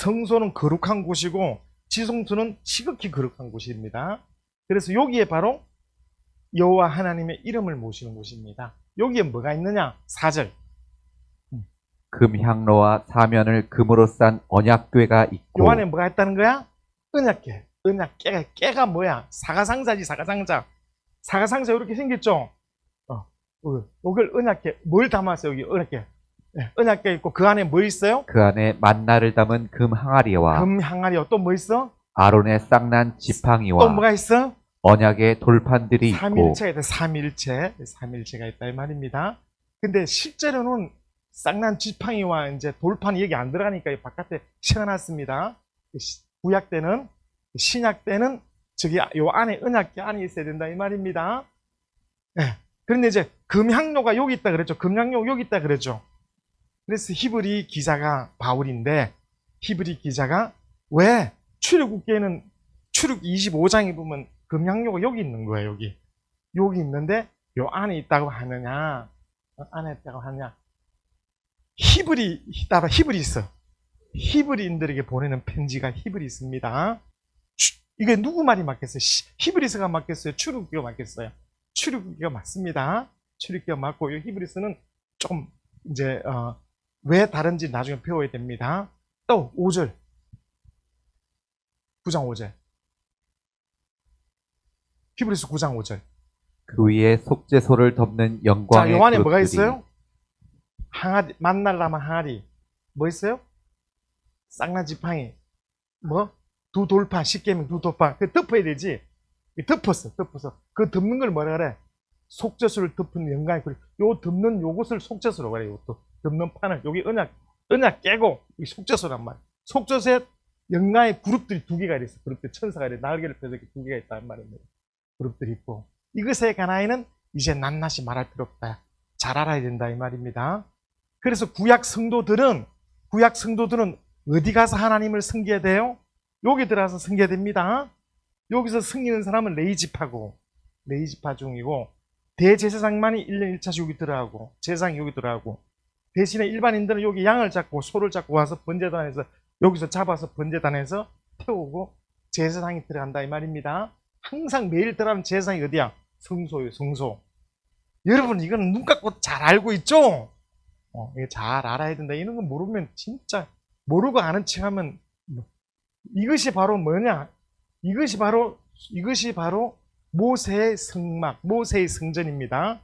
성소는 거룩한 곳이고 지성소는 지극히 거룩한 곳입니다. 그래서 여기에 바로 여호와 하나님의 이름을 모시는 곳입니다. 여기에 뭐가 있느냐? 4절. 금향로와 사면을 금으로 싼 언약궤가 있고 요 안에 뭐가 있다는 거야? 언약궤. 깨가 뭐야? 사가상자지, 사가상자. 사가상자 이렇게 생겼죠? 이걸 언약궤. 뭘 담았어요, 여기 언약궤? 네, 언약궤 있고 그 안에 뭐 있어요? 그 안에 만나를 담은 금 항아리와 금 항아리와 또 뭐 있어? 아론의 쌍난 또 지팡이와 뭐가 있어? 언약의 돌판들이 있고 삼일체가 있다. 삼일체가 있다 이 말입니다. 근데 실제로는 쌍난 지팡이와 이제 돌판이 여기 안 들어가니까 이 바깥에 채워놨습니다. 구약 때는 신약 때는 저기 요 안에 언약궤 안에 있어야 된다 이 말입니다. 네. 그런데 이제 금향로가 여기 있다 그랬죠. 금향로 여기 있다 그랬죠. 그래서 히브리 기자가 바울인데 히브리 기자가 왜 출애굽기에는 출애굽기 25장에 보면 금향로가 여기 있는 거예요. 여기 있는데 요 안에 있다고 하느냐? 안에 있다고 하느냐? 히브리 있어. 히브리인들에게 보내는 편지가 히브리 있습니다. 이게 누구 말이 맞겠어요? 히브리서가 맞겠어요? 출애굽기가 맞겠어요? 출애굽기가 맞습니다. 출애굽기가 맞고 이 히브리서는 좀 이제 왜 다른지 나중에 배워야 됩니다. 또 5절. 9장 5절. 히브리서 9장 5절. 그 위에 속죄소를 덮는 영광의 자, 요 안에 뭐가 그릇들이 있어요? 항아리, 만날라만 항아리. 뭐 있어요? 쌍난 지팡이. 뭐? 두 돌판, 십계명 두 돌판. 그 덮어야 되지. 덮었어. 그 덮는 걸 뭐라 그래? 속죄소를 덮은 영광의 그릇. 요 덮는 요것을 속죄소라고 그래. 요것도. 덮는 판을. 여기 언약 깨고, 이 속죄소란 말이야. 속죄소에 영광의 그룹들이 두 개가 있어. 그룹들 천사가 이래 날개를 펴서 이렇게 두 개가 있다는 말입니다. 그룹들이 있고. 이것에 관하여는 이제 낱낱이 말할 필요 없다. 잘 알아야 된다 이 말입니다. 그래서 구약 성도들은 어디 가서 하나님을 섬겨야 돼요? 여기 들어가서 섬겨야 됩니다. 여기서 섬기는 사람은 레이지파 중이고 대제사장만이 1년 1차씩 여기 들어가고 제사장이 여기 들어가고 대신에 일반인들은 여기 양을 잡고 소를 잡고 와서 번제단에서 여기서 잡아서 번제단에서 태우고 제사장이 들어간다 이 말입니다. 항상 매일 들어가는 제사장이 어디야? 성소예요, 성소. 여러분 이건 눈 감고 잘 알고 있죠? 이게 잘 알아야 된다. 이런 거 모르면 진짜 모르고 아는 척하면 이것이 바로 뭐냐? 이것이 바로 모세의 성막, 모세의 성전입니다.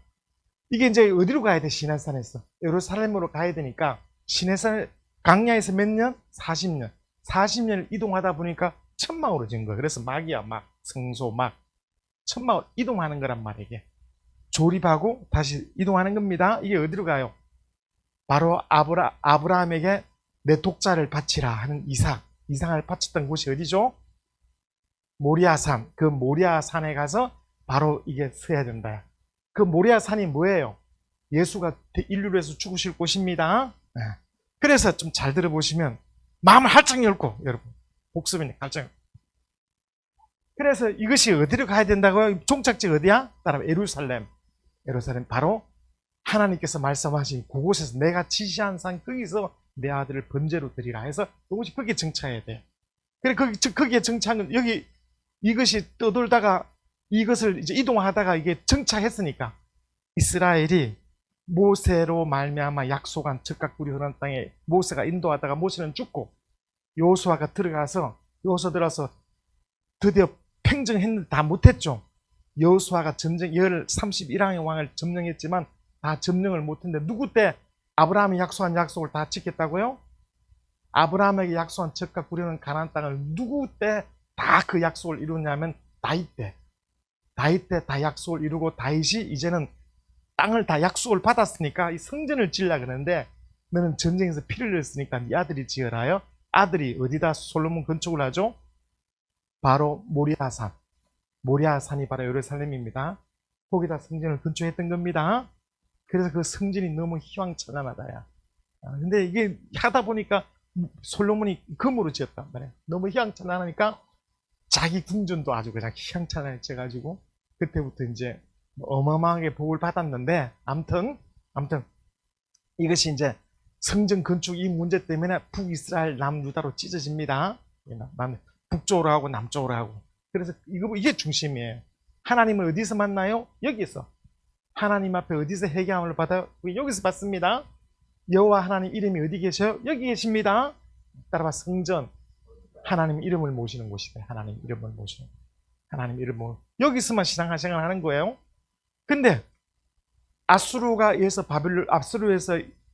이게 이제 어디로 가야 돼? 시내산에서 예루살렘으로 가야 되니까 시내산 광야에서 몇 년? 40년. 40년을 이동하다 보니까 천막으로 지은 거야. 그래서 막이야, 막 성소 막 천막으로 이동하는 거란 말이야. 이게 조립하고 다시 이동하는 겁니다. 이게 어디로 가요? 바로 아브라함에게 내 독자를 바치라 하는 이상을 바쳤던 곳이 어디죠? 모리아산. 그 모리아산에 가서 바로 이게 서야 된다. 그 모리아산이 뭐예요? 예수가 인류를 위해서 죽으실 곳입니다. 네. 그래서 좀 잘 들어보시면 마음을 활짝 열고 여러분 복습이니까 활짝 열고. 그래서 이것이 어디로 가야 된다고요? 종착지 어디야? 따라 예루살렘 바로 하나님께서 말씀하신 그곳에서 내가 지시한 산 거기서 내 아들을 번제로 드리라 해서 이것이 거기에 정착해야 돼. 그래 거기에 정착은 여기 이것이 떠돌다가 이것을 이제 이동하다가 이게 정착했으니까 이스라엘이 모세로 말미암아 약속한 적각 꿀이 흐르는 땅에 모세가 인도하다가 모세는 죽고 여호수아가 들어가서 드디어 팽정했는데 다 못했죠. 여호수아가 점령 31왕의 왕을 점령했지만 다 점령을 못했는데 누구 때 아브라함이 약속한 약속을 다 지켰다고요? 아브라함에게 약속한 적각 꿀이 가나안 땅을 누구 때 다 그 약속을 이루냐면 다윗 때 다 약속을 이루고 다윗이 이제는 땅을 다 약속을 받았으니까 이 성전을 지으려고 그러는데 너는 전쟁에서 피를 흘렸으니까 네 아들이 지으라요. 아들이 어디다 솔로몬 건축을 하죠? 바로 모리아산이 바로 예루살렘입니다. 거기다 성전을 건축했던 겁니다. 그래서 그 성전이 너무 희왕찬란하다야. 근데 이게 하다 보니까 솔로몬이 금으로 지었단 말이에요. 너무 희왕찬란하니까 자기 궁전도 아주 그냥 희왕찬란해져가지고 그때부터 이제 어마어마하게 복을 받았는데 아무튼 이것이 이제 성전 건축 이 문제 때문에 북이스라엘 남유다로 찢어집니다. 북쪽으로 하고 남쪽으로 하고. 그래서 이게 중심이에요. 하나님을 어디서 만나요? 여기서. 하나님 앞에 어디서 회개함을 받아요? 여기서 받습니다. 여호와 하나님 이름이 어디 계셔요? 여기 계십니다. 따라봐, 성전. 하나님 이름을 모시는 곳이다. 하나님 이름을 모시는 곳. 하나님 이름을 여기서만 신앙생활 하는 거예요. 근데 아수르에서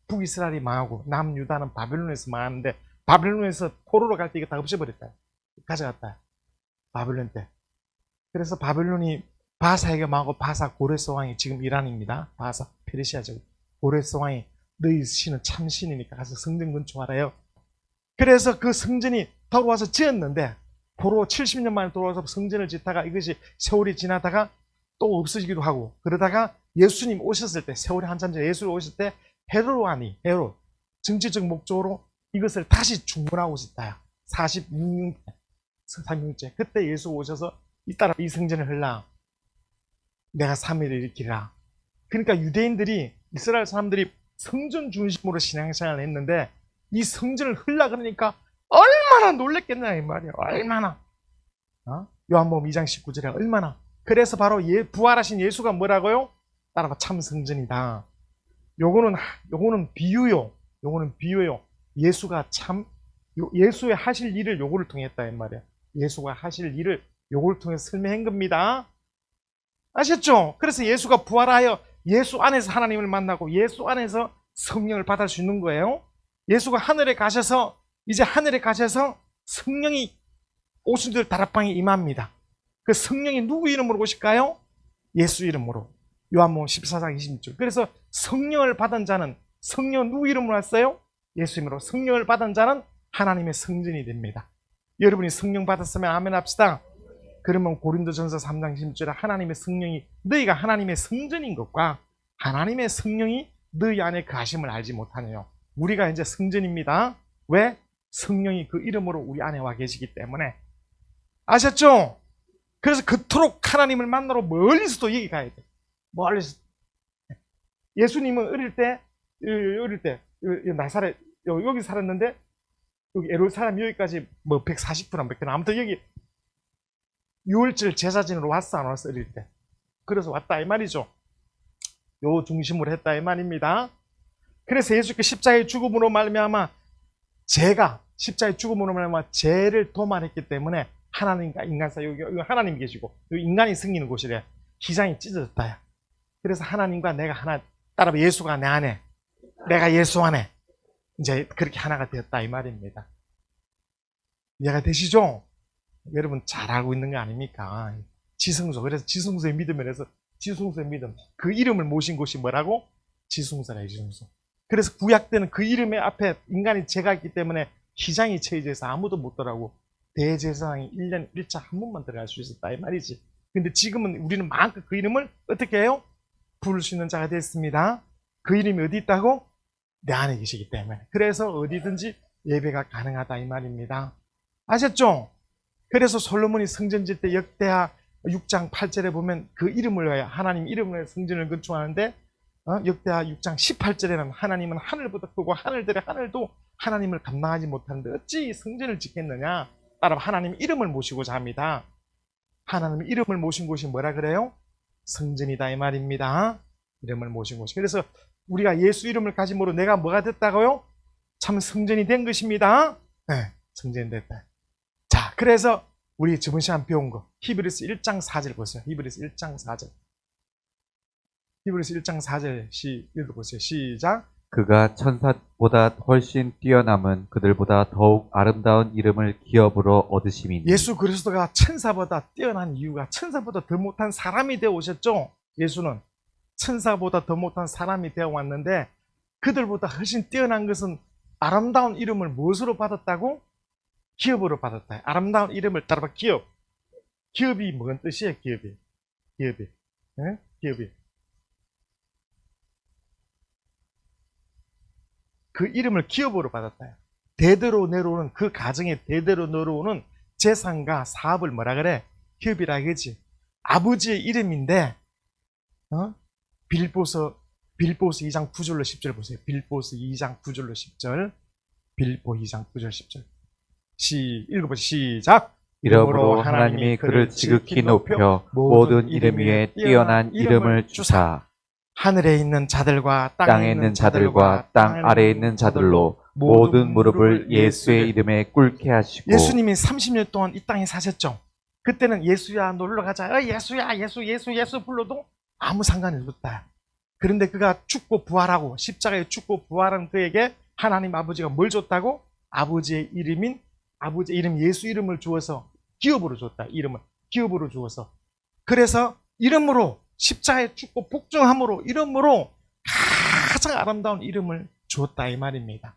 북이스라엘이 망하고 남유다는 바벨론에서 망하는데, 바벨론에서 포로로 갈 때 이거 다 없애버렸다. 가져갔다. 바벨론 때. 그래서 바벨론이 바사에게 망하고, 바사 고레스 왕이 지금 이란입니다. 바사 페르시아죠. 고레스 왕이 너희 신은 참신이니까 가서 성전 건축하래요. 그래서 그 성전이 돌아와서 지었는데, 포로 70년 만에 돌아와서 성전을 짓다가 이것이 세월이 지나다가 또 없어지기도 하고, 그러다가 예수님 오셨을 때, 세월이 한참 전에 예수님 오셨을 때 헤롯 정치적 목적으로 이것을 다시 중건하고 있었다. 46년째. 그때 예수 오셔서 잇따라 이 성전을 흘라 내가 3일을 일으키라. 그러니까 유대인들이, 이스라엘 사람들이 성전 중심으로 신앙생활을 했는데 이 성전을 흘라 그러니까 얼마나 놀랬겠냐 이 말이야. 얼마나. 요한복음 2장 19절에 얼마나. 그래서 바로 부활하신 예수가 뭐라고요? 따라봐, 참 성전이다. 요거는 비유요. 요거는 비유요. 예수가 예수의 하실 일을 요거를 통해 했다 이 말이야. 예수가 하실 일을 요걸 통해서 설명한 겁니다. 아셨죠? 그래서 예수가 부활하여 예수 안에서 하나님을 만나고 예수 안에서 성령을 받을 수 있는 거예요. 예수가 하늘에 가셔서 성령이 오순절 다락방에 임합니다. 그 성령이 누구 이름으로 오실까요? 예수 이름으로. 요한복음 14장 26절. 그래서 성령을 받은 자는, 성령 누구 이름으로 왔어요? 예수 이름으로. 성령을 받은 자는 하나님의 성전이 됩니다. 여러분이 성령 받았으면 아멘 합시다. 그러면 고린도전서 3장 16절에 하나님의 성령이, 너희가 하나님의 성전인 것과 하나님의 성령이 너희 안에 거하심을 알지 못하네요. 우리가 이제 성전입니다. 왜? 성령이 그 이름으로 우리 안에 와 계시기 때문에. 아셨죠? 그래서 그토록 하나님을 만나러 멀리서도 여기 가야 돼. 멀리서. 예수님은 어릴 때 나사렛 여기 살았는데, 여기 예루살렘 여기까지 뭐 140km 몇 킬로, 아무튼 여기 6월절 제사 지내러 왔어 안 왔어 어릴 때. 그래서 왔다 이 말이죠. 요 중심으로 했다 이 말입니다. 그래서 예수께서 십자가의 죽음으로 말미암아 십자가의 죽음으로 말미암아 죄를 도말했기 때문에 하나님과 인간 사이, 여기 하나님 계시고 여기 인간이 승리는 곳이래. 기장이 찢어졌다야. 그래서 하나님과 내가 하나, 따라 예수가 내 안에, 내가 예수 안에 이제 그렇게 하나가 되었다 이 말입니다. 이해가 되시죠? 여러분 잘 알고 있는 거 아닙니까? 지성소. 그래서 지성소의 믿음을 해서 지성소의 믿음. 그 이름을 모신 곳이 뭐라고? 지성소라, 지성소. 그래서 구약 때는 그 이름의 앞에 인간이 죄가 있기 때문에 기장이 처해져서 아무도 못 들어가고 대제사장이 1년 1차 한 번만 들어갈 수 있었다 이 말이지. 근데 지금은 우리는 마음껏 그 이름을 어떻게 해요? 부를 수 있는 자가 됐습니다. 그 이름이 어디 있다고? 내 안에 계시기 때문에. 그래서 어디든지 예배가 가능하다 이 말입니다. 아셨죠? 그래서 솔로몬이 성전 질 때 역대하 6장 8절에 보면 그 이름을 위하여, 하나님 이름을 위하여 성전을 건축하는데, 역대하 6장 18절에는 하나님은 하늘보다 크고 하늘들의 하늘도 하나님을 감당하지 못하는데 어찌 성전을 짓겠느냐. 따라 하나님 이름을 모시고자 합니다. 하나님 이름을 모신 곳이 뭐라 그래요? 성전이다 이 말입니다. 이름을 모신 곳이. 그래서 우리가 예수 이름을 가짐으로 내가 뭐가 됐다고요? 참 성전이 된 것입니다. 네, 성전이 됐다. 자, 그래서 우리 저번 시간 배운 거 히브리서 1장 4절 보세요. 히브리서 1장 4절. 히브리서 1장 4절 읽어보세요. 시작. 그가 천사보다 훨씬 뛰어남은 그들보다 더욱 아름다운 이름을 기업으로 얻으심이니. 예수 그리스도가 천사보다 뛰어난 이유가, 천사보다 더 못한 사람이 되어 오셨죠. 예수는 천사보다 더 못한 사람이 되어 왔는데, 그들보다 훨씬 뛰어난 것은 아름다운 이름을 무엇으로 받았다고? 기업으로 받았다. 아름다운 이름을 따라봐. 기업. 기업이 뭔 뜻이에요? 기업이. 네? 기업이. 그 이름을 기업으로 받았다. 대대로 내려오는, 그 가정에 대대로 내려오는 재산과 사업을 뭐라 그래? 기업이라 그러지. 아버지의 이름인데, 빌보서 빌보스 2장 9절로 10절 보세요. 빌보스 2장 9절로 10절. 빌보 2장 9절 10절. 읽어보세요. 시작. 이러므로 하나님이 그를 지극히 높여 모든 이름 위에 뛰어난 이름을 주사 하늘에 있는 자들과 땅에 있는 자들과 땅 아래에 있는 자들로 모든 무릎을 예수의 이름에 꿇게 하시고 예수님이 30년 동안 이 땅에 사셨죠. 그때는 예수야 놀러 가자. 예수야 예수 불러도 아무 상관이 없었다. 그런데 그가 죽고 부활하고 십자가에 죽고 부활한 그에게 하나님 아버지가 뭘 줬다고? 아버지의 이름 예수 이름을 주어서 기업으로 줬다. 이름을 기업으로 주어서. 그래서 이름으로 십자가에 죽고 복종함으로 이름으로 가장 아름다운 이름을 주었다 이 말입니다.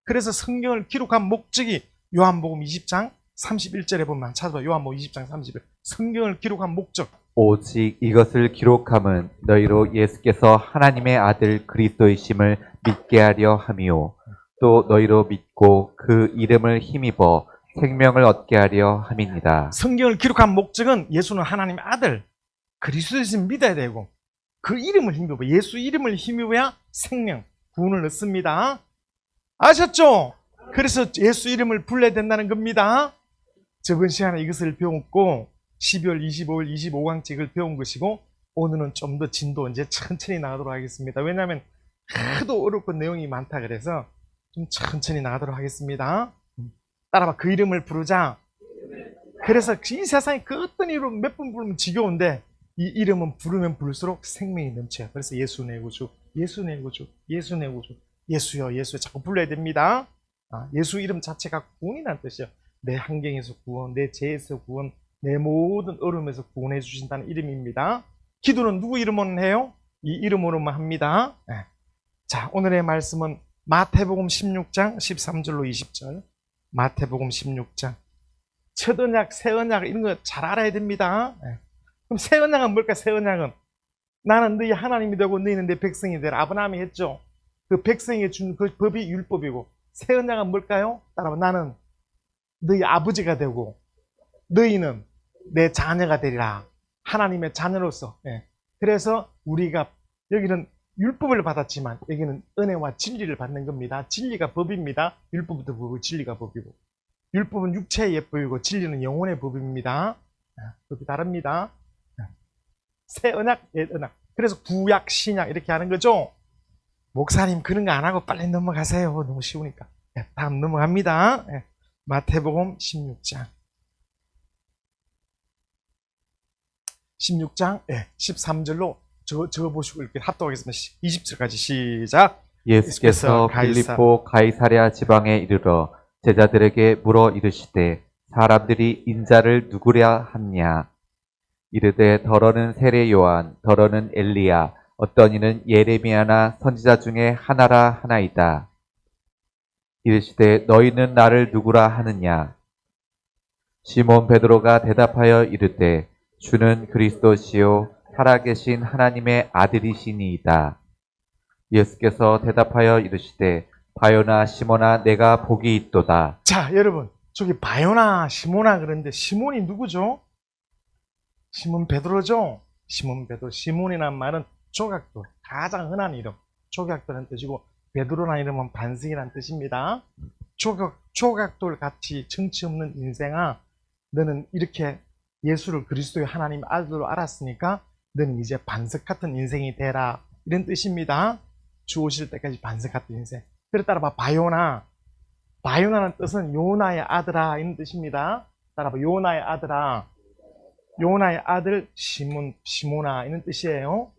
그래서 성경을 기록한 목적이 요한복음 20장 31절에 보면 찾아봐. 요한복음 20장 31절. 성경을 기록한 목적. 오직 이것을 기록함은 너희로 예수께서 하나님의 아들 그리스도이심을 믿게 하려 함이요 또 너희로 믿고 그 이름을 힘입어 생명을 얻게 하려 함이니라. 성경을 기록한 목적은 예수는 하나님의 아들 그리스도이심을 믿어야 되고 그 이름을 힘입어 예수 이름을 힘입어야 생명 구원을 얻습니다. 아셨죠? 그래서 예수 이름을 불러야 된다는 겁니다. 저번 시간에 이것을 배웠고 12월 25일 25강책을 배운 것이고 오늘은 좀 더 진도 이제 천천히 나가도록 하겠습니다. 왜냐하면 하도 어렵고 내용이 많다 그래서 좀 천천히 나가도록 하겠습니다. 따라봐. 그 이름을 부르자. 그래서 이 세상에 그 어떤 이름 몇 번 부르면 지겨운데 이 이름은 부르면 부를수록 생명이 넘쳐요. 그래서 예수 내 구주, 예수 내 구주, 예수 내 구주, 예수여 자꾸 불러야 됩니다. 예수 이름 자체가 구원이라는 뜻이에요. 내 환경에서 구원, 내 죄에서 구원, 내 모든 어려움에서 구원해 주신다는 이름입니다. 기도는 누구 이름으로 해요? 이 이름으로만 합니다. 자, 오늘의 말씀은 마태복음 16장 13절로 20절. 마태복음 16장. 첫 언약, 새 언약 이런 거 잘 알아야 됩니다. 그럼 새 언약은 뭘까? 새 언약은 나는 너희 하나님이 되고 너희는 내 백성이 되라. 아브라함이 했죠. 그 백성에게 준 그 법이 율법이고 새 언약은 뭘까요? 따라봐. 나는 너희 아버지가 되고 너희는 내 자녀가 되리라. 하나님의 자녀로서. 그래서 우리가 여기는 율법을 받았지만 여기는 은혜와 진리를 받는 겁니다. 진리가 법입니다. 율법도 법이고 진리가 법이고. 율법은 육체의 예법이고 진리는 영혼의 법입니다. 법이 다릅니다. 새 언약, 옛 언약. 그래서 구약, 신약 이렇게 하는 거죠. 목사님 그런 거 안 하고 빨리 넘어가세요. 너무 쉬우니까. 다음 넘어갑니다. 마태복음 16장. 16장 13절로 적어보시고 이렇게 합독하겠습니다. 20절까지 시작. 예수께서 빌립보 가이사랴 지방에 이르러 제자들에게 물어 이르시되 사람들이 인자를 누구랴 하냐 이르되 더러는 세례 요한 더러는 엘리야 어떤 이는 예레미야나 선지자 중에 하나라 하나이다. 이르시되 너희는 나를 누구라 하느냐 시몬 베드로가 대답하여 이르되 주는 그리스도시요 살아계신 하나님의 아들이시니이다. 예수께서 대답하여 이르시되 바요나 시몬아 내가 복이 있도다. 자, 여러분 저기 바요나 시몬아 그런데 시몬이 누구죠? 시몬 베드로죠. 시몬 베드로. 시몬이란 말은 조각돌, 가장 흔한 이름. 조각돌이라는 뜻이고 베드로라는 이름은 반석이라는 뜻입니다. 조각돌 같이 정치 없는 인생아, 너는 이렇게 예수를 그리스도의 하나님 아들로 알았으니까 너는 이제 반석 같은 인생이 되라. 이런 뜻입니다. 주 오실 때까지 반석 같은 인생. 그래 따라봐. 바요나. 바요나는 뜻은 요나의 아들아 이런 뜻입니다. 따라봐. 요나의 아들아. 요나의 아들 시몬아 이런 뜻이에요.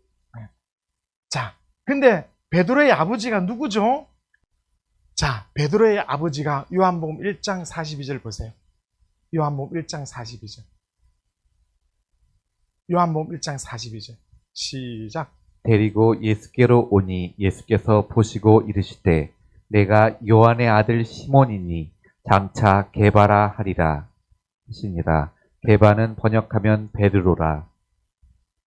자, 근데 베드로의 아버지가 누구죠? 자, 베드로의 아버지가 요한복음 1장 42절 보세요. 요한복음 1장 42절. 요한복음 1장 42절. 시작. 데리고 예수께로 오니 예수께서 보시고 이르시되 내가 요한의 아들 시몬이니 장차 게바라 하리라 하시니라. 게바는 번역하면 베드로라.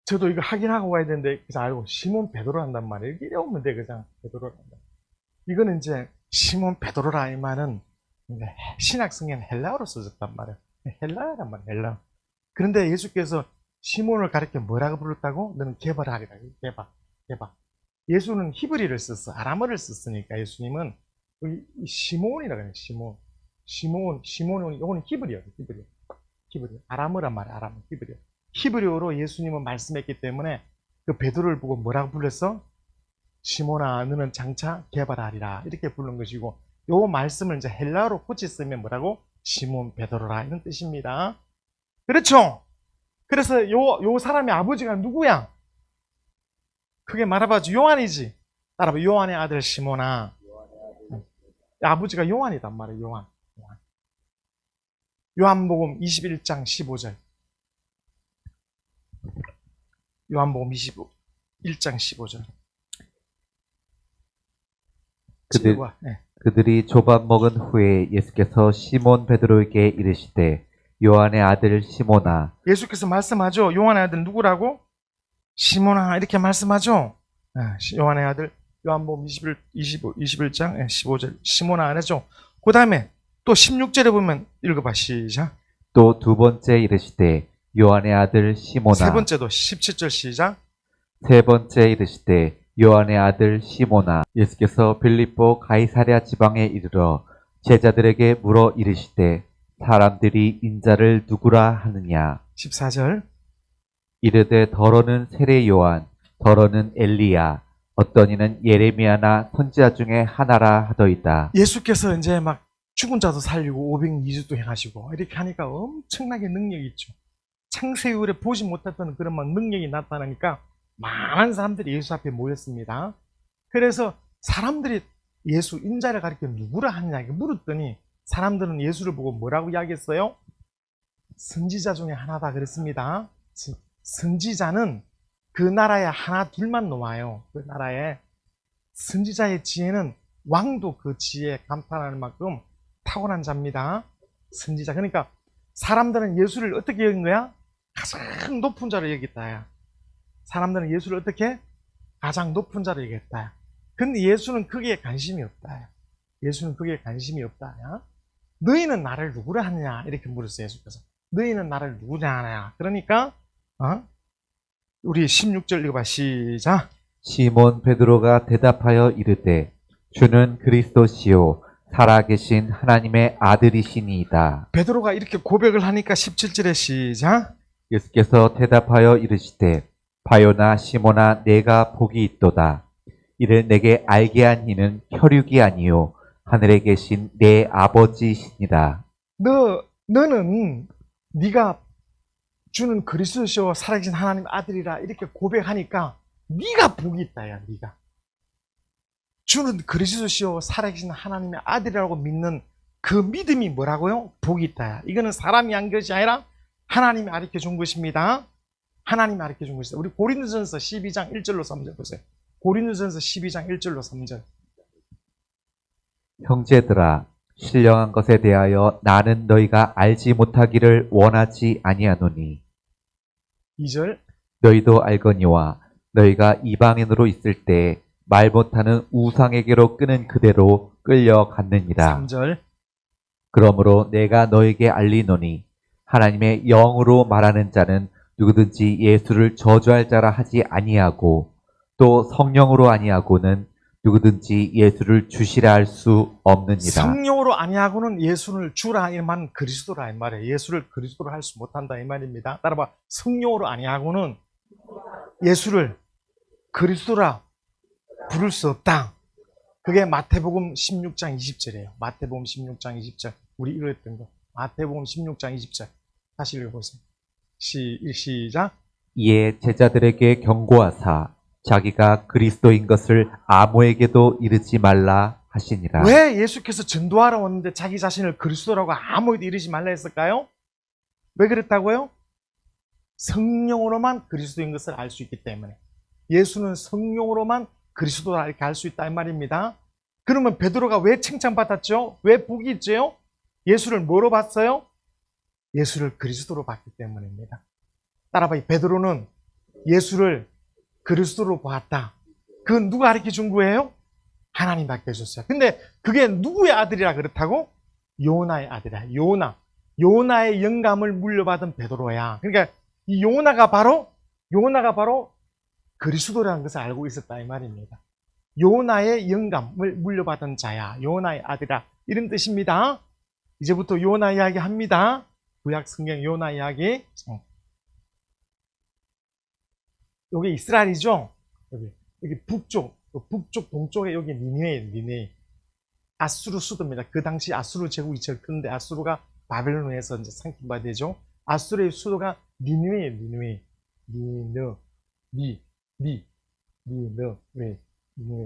저도 이거 확인하고 와야 되는데 그래서 알고 시몬 베드로 한단 말이에요. 이래 오면 돼 그냥 베드로라. 이거는 이제 시몬 베드로라 이 말은 신약 성경 헬라어로 써졌단 말이에요. 헬라어란 말이에요. 헬라. 그런데 예수께서 시몬을 가르쳐 뭐라고 불렀다고? 너는 게바라 하리라. 게바. 예수는 히브리를 썼어. 아람어를 썼으니까 예수님은 이 시몬이라고 해요. 시몬, 이거는 히브리어요. 히브리어. 아람어란 말이야. 아람어, 히브리어. 히브리어로 예수님은 말씀했기 때문에 그 베드로를 보고 뭐라고 불렀어? 시몬아, 너는 장차 개발하리라. 이렇게 부른 것이고, 요 말씀을 이제 헬라어로 고치 쓰면 뭐라고? 시몬 베드로라. 이런 뜻입니다. 그렇죠? 그래서 요 사람의 아버지가 누구야? 크게 말해봐줘. 요한이지. 따라봐. 요한의 아들 시몬아. 아버지가 요한이단 말이에요. 요한. 요한복음 21장 15절. 요한복음 21장 15절. 그들이 조밥 먹은 후에 예수께서 시몬 베드로에게 이르시되 요한의 아들 시몬아. 예수께서 말씀하죠. 요한의 아들 누구라고? 시몬아 이렇게 말씀하죠. 요한의 아들 요한복음 21장 15절 시몬아 안 했죠. 그 다음에 또 16절에 보면 읽어봐. 시작. 또 두 번째 이르시되 요한의 아들 시몬아. 세 번째도 17절 시작. 세 번째 이르시되 요한의 아들 시몬아. 예수께서 빌립보 가이사랴 지방에 이르러 제자들에게 물어 이르시되 사람들이 인자를 누구라 하느냐. 14절. 이르되 더러는 세례 요한, 더러는 엘리야, 어떤 이는 예레미야나 선지자 중에 하나라 하더이다. 예수께서 이제 막 죽은 자도 살리고 500이주도 행하시고 이렇게 하니까 엄청나게 능력이 있죠. 창세 이후에 보지 못했던 그런 막 능력이 나타나니까 많은 사람들이 예수 앞에 모였습니다. 그래서 사람들이 예수 인자를 가리켜 누구라 하느냐 물었더니 사람들은 예수를 보고 뭐라고 이야기했어요? 선지자 중에 하나다 그랬습니다. 선지자는 그 나라에 하나 둘만 놓아요. 그 나라에 선지자의 지혜는 왕도 그 지혜에 감탄하는 만큼 타고난 자입니다. 선지자. 그러니까 사람들은 예수를 어떻게 여긴 거야? 가장 높은 자로 여겼다. 사람들은 예수를 어떻게? 가장 높은 자로 여겼다. 근데 예수는 거기에 관심이 없다. 예수는 거기에 관심이 없다. 너희는 나를 누구라 하느냐? 이렇게 물었어요. 예수께서. 너희는 나를 누구냐 하냐? 그러니까 우리 16절 읽어봐. 시작. 시몬 베드로가 대답하여 이르되 주는 그리스도시요 살아계신 하나님의 아들이시니이다. 베드로가 이렇게 고백을 하니까 17절에 시작. 예수께서 대답하여 이르시되 바요나 시몬아 내가 복이 있도다. 이를 내게 알게 한 이는 혈육이 아니요 하늘에 계신 내 아버지시니라. 너는 네가 주는 그리스도시요 살아계신 하나님 아들이라 이렇게 고백하니까 네가 복이 있다야. 네가 주는 그리스도시요 살아계신 하나님의 아들이라고 믿는 그 믿음이 뭐라고요? 복이 있다야. 이거는 사람이 한 것이 아니라 하나님이 가르쳐 준 것입니다. 하나님이 가르쳐 준 것이다. 우리 고린도전서 12장 1절로 3절 보세요. 고린도전서 12장 1절로 3절. 형제들아 신령한 것에 대하여 나는 너희가 알지 못하기를 원하지 아니하노니 2절. 너희도 알거니와 너희가 이방인으로 있을 때 말 못하는 우상에게로 끄는 그대로 끌려갔느니라. 3절. 그러므로 내가 너에게 알리노니 하나님의 영으로 말하는 자는 누구든지 예수를 저주할 자라 하지 아니하고 또 성령으로 아니하고는 누구든지 예수를 주시라 할 수 없느니라. 성령으로 아니하고는 예수를 주라 이 말은 그리스도라 이 말이에요. 예수를 그리스도로 할 수 못한다 이 말입니다. 따라봐. 성령으로 아니하고는 예수를 그리스도라 부를 수 없다. 그게 마태복음 16장 20절이에요. 마태복음 16장 20절. 우리 읽었던 거. 마태복음 16장 20절. 다시 읽어보세요. 시작. 이에 제자들에게 경고하사 자기가 그리스도인 것을 아무에게도 이르지 말라 하시니라. 왜 예수께서 전도하러 왔는데 자기 자신을 그리스도라고 아무에도 이르지 말라 했을까요? 왜 그랬다고요? 성령으로만 그리스도인 것을 알 수 있기 때문에. 예수는 성령으로만 그리스도라 이렇게 알 수 있다 이 말입니다. 그러면 베드로가 왜 칭찬받았죠? 왜 복이 있죠? 예수를 뭐로 봤어요? 예수를 그리스도로 봤기 때문입니다. 따라봐. 베드로는 예수를 그리스도로 보았다. 그건 누가 가르쳐 준 거예요? 하나님 밖에 해줬어요. 근데 그게 누구의 아들이라 그렇다고? 요나의 아들이야. 요나의 영감을 물려받은 베드로야. 그러니까 이 요나가 바로 그리스도라는 것을 알고 있었다 이 말입니다. 요나의 영감을 물려받은 자야, 요나의 아들이라 이런 뜻입니다. 이제부터 요나 이야기 합니다. 구약 성경 요나 이야기. 여기 이스라엘이죠. 여기 북쪽 동쪽에 여기 니네예요. 아수르 수도입니다. 그 당시 아수르 제국이 제일 큰데 아수르가 바벨론에서 이제 상징받아 되죠. 아수르의 수도가 니느웨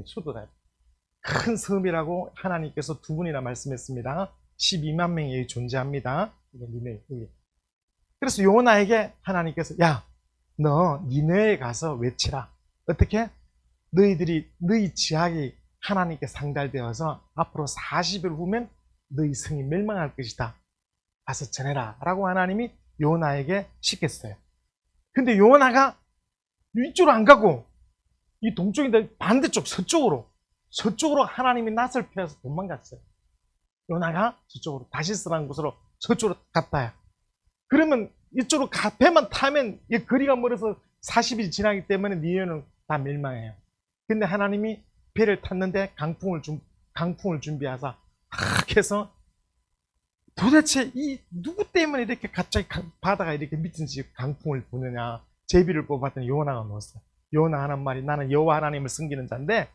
수도다. 큰 섬이라고 하나님께서 두 분이나 말씀했습니다. 12만 명이 존재합니다. 그래서 요나에게 하나님께서 야, 너 니느웨에 가서 외치라. 어떻게? 너희 지학이 하나님께 상달되어서 앞으로 40일 후면 너희 성이 멸망할 것이다. 가서 전해라. 라고 하나님이 요나에게 시켰어요. 근데 요나가 이쪽으로 안 가고 이 동쪽인데 반대쪽 서쪽으로 하나님이 낯을 피해서 도망갔어요. 요나가 저쪽으로 다시스라는 곳으로 서쪽으로 갔다야. 그러면 이쪽으로 배만 타면 이 거리가 멀어서 40일이 지나기 때문에 니네는 다 멸망해요. 근데 하나님이 배를 탔는데 강풍을 준비하사 탁 해서 도대체 이 누구 때문에 이렇게 갑자기 바다가 이렇게 미친지 강풍을 부느냐. 제비를 뽑았더니 요나가 넣었어요. 요나 하는 말이 나는 여호와 하나님을 섬기는 자인데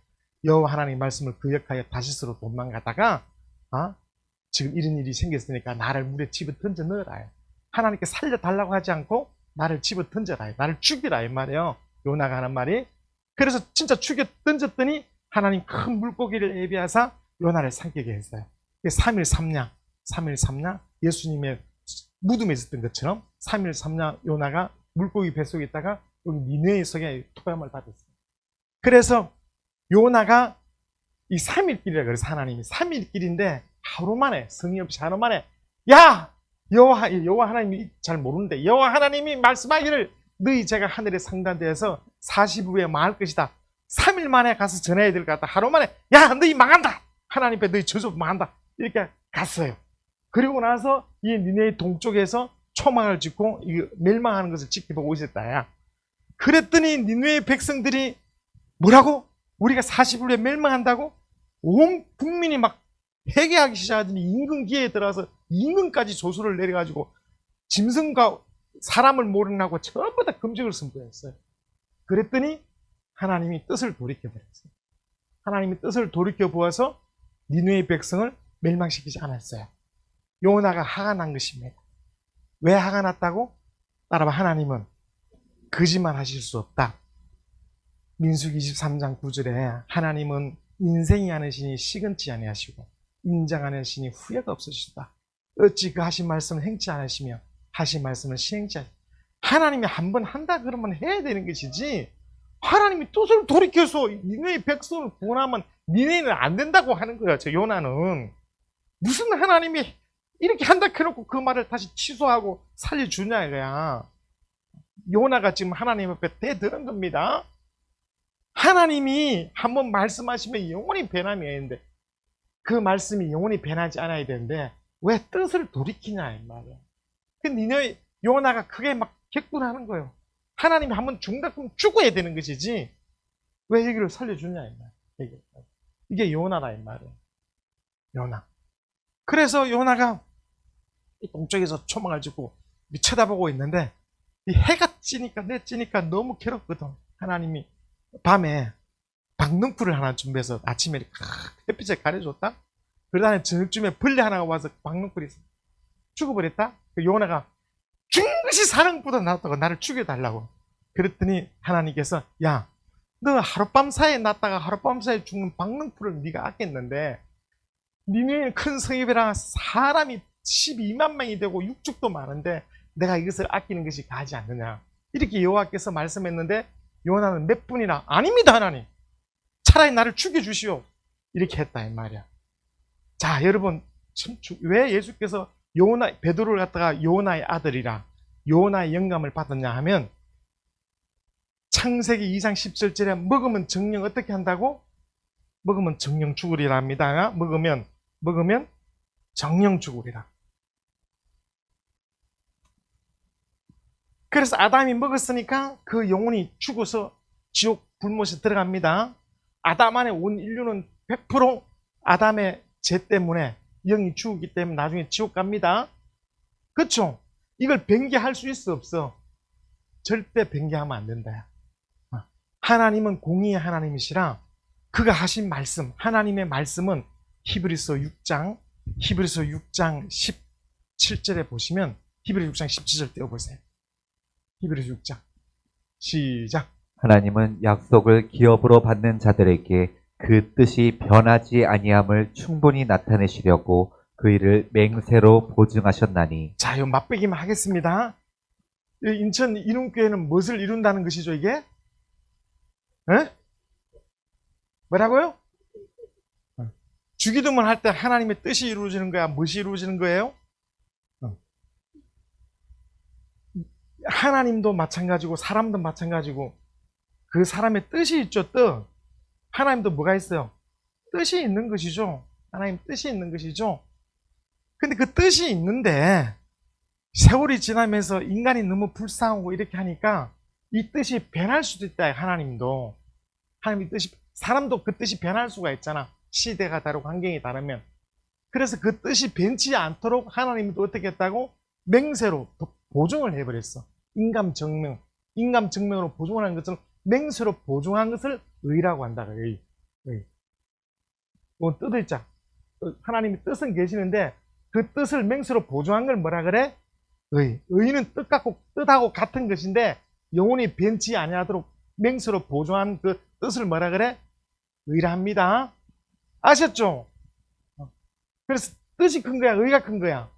여호와 하나님 말씀을 거역하여 다시스로 도망가다가 지금 이런 일이 생겼으니까 나를 물에 집어 던져 넣어라. 하나님께 살려달라고 하지 않고 나를 집어 던져라. 나를 죽이라 이 말이에요. 요나가 하는 말이. 그래서 진짜 죽여 던졌더니 하나님 큰 물고기를 예비하사 요나를 삼키게 했어요. 3일 3냐 예수님의 무덤에 있었던 것처럼 3일 3냐 요나가 물고기 뱃속에 있다가 여기 니느웨 성에 토함을 받았어요. 그래서 요나가 이 3일길이라 그래서 하나님이 3일길인데 하루 만에 성의 없이 하루 만에 야 여호와 하나님이 잘 모르는데 여호와 하나님이 말씀하기를 너희 제가 하늘에 상단되어서 40일 후에 망할 것이다. 3일 만에 가서 전해야 될 것 같다. 하루 만에 야 너희 망한다. 하나님 앞에 너희 저주 망한다. 이렇게 갔어요. 그리고 나서 이 니네의 동쪽에서 초막을 짓고 멸망하는 것을 지켜보고 있었다야. 그랬더니 니네의 백성들이 뭐라고? 우리가 40일 후에 멸망한다고? 온 국민이 막 회개하기 시작하더니 임금기에 들어가서 임금까지 조서를 내려가지고 짐승과 사람을 모르나고 전부 다 금식을 선포했어요. 그랬더니 하나님이 뜻을 돌이켜버렸어요. 하나님이 뜻을 돌이켜보아서 니느웨의 백성을 멸망시키지 않았어요. 요나가 화가 난 것입니다. 왜 화가 났다고? 따라봐. 하나님은 거짓말 하실 수 없다. 민수기 23장 9절에 하나님은 인생이 하는 신이 시건치 아니하시고 인정하는 신이 후회가 없으시다. 어찌 그 하신 말씀을 행치 않으시며 하신 말씀을 시행치 않으시다. 하나님이 한번 한다 그러면 해야 되는 것이지 하나님이 뜻을 돌이켜서 니네의 백성을 구원하면 니네는 안 된다고 하는 거야. 저 요나는 무슨 하나님이 이렇게 한다 해놓고 그 말을 다시 취소하고 살려주냐 이거야. 요나가 지금 하나님 앞에 대드는 겁니다. 하나님이 한번 말씀하시면 영원히 변함이 있는데 그 말씀이 영원히 변하지 않아야 되는데 왜 뜻을 돌이키냐 이 말이야. 그 니네 요나가 크게 막 객분하는 거예요. 하나님이 한번 죽는다 그러면 죽어야 되는 것이지 왜 여기를 살려주냐 이 말이야. 이게 요나다 이 말이야. 요나. 그래서 요나가 동쪽에서 초막을 짓고 쳐다보고 있는데 이 해가 찌니까 너무 괴롭거든. 하나님이 밤에 박넝쿨을 하나 준비해서 아침에 햇빛에 가려줬다. 그러다가 저녁쯤에 벌레 하나가 와서 박넝쿨이 죽어버렸다. 그 요나가 죽는 것이 사는 것보다 낫다고 나를 죽여달라고. 그랬더니 하나님께서 야, 너 하룻밤 사이에 났다가 하룻밤 사이에 죽는 박넝쿨을 네가 아꼈는데 니네는 큰 성읍이라 사람이 12만 명이 되고 육축도 많은데 내가 이것을 아끼는 것이 가지 않느냐. 이렇게 여호와께서 말씀했는데 요나는 몇 분이나 아닙니다 하나님. 차라리 나를 죽여주시오. 이렇게 했다 이 말이야. 자 여러분 왜 예수께서 베드로를 갖다가 요나의 아들이라 요나의 영감을 받았냐 하면 창세기 2장 17절에 먹으면 정령 어떻게 한다고? 먹으면 정령 죽으리라 합니다. 먹으면 정령 죽으리라. 그래서 아담이 먹었으니까 그 영혼이 죽어서 지옥 불못에 들어갑니다. 아담 안에 온 인류는 100% 아담의 죄 때문에 영이 죽기 때문에 나중에 지옥 갑니다. 그렇죠? 이걸 변개할 수 있어 없어? 절대 변개하면 안 된다. 하나님은 공의의 하나님이시라 그가 하신 말씀, 하나님의 말씀은 히브리서 6장 17절에 보시면 히브리서 6장 17절 떼어보세요. 히브리서 6장 시작. 하나님은 약속을 기업으로 받는 자들에게 그 뜻이 변하지 아니함을 충분히 나타내시려고 그 일을 맹세로 보증하셨나니. 자, 이 맛배기만 하겠습니다. 이 인천 이룸교회는 무엇을 이룬다는 것이죠, 이게? 에? 뭐라고요? 주기도문 할 때 하나님의 뜻이 이루어지는 거야? 무엇이 이루어지는 거예요? 하나님도 마찬가지고 사람도 마찬가지고 그 사람의 뜻이 있죠, 뜻. 하나님도 뭐가 있어요? 뜻이 있는 것이죠. 하나님 뜻이 있는 것이죠. 근데 그 뜻이 있는데 세월이 지나면서 인간이 너무 불쌍하고 이렇게 하니까 이 뜻이 변할 수도 있다. 하나님도. 하나님의 뜻이, 사람도 그 뜻이 변할 수가 있잖아. 시대가 다르고 환경이 다르면. 그래서 그 뜻이 변치 않도록 하나님도 어떻게 했다고? 맹세로 보증을 해버렸어. 인감증명으로 보증을 한 것을 맹세로 보증한 것을 의라고 한다. 의. 이건 뜻의자. 하나님의 뜻은 계시는데 그 뜻을 맹세로 보증한 걸 뭐라 그래? 의. 의는 뜻하고 같은 것인데 영혼이 변치 아니하도록 맹세로 보증한 그 뜻을 뭐라 그래? 의라 합니다. 아셨죠? 그래서 뜻이 큰 거야? 의가 큰 거야?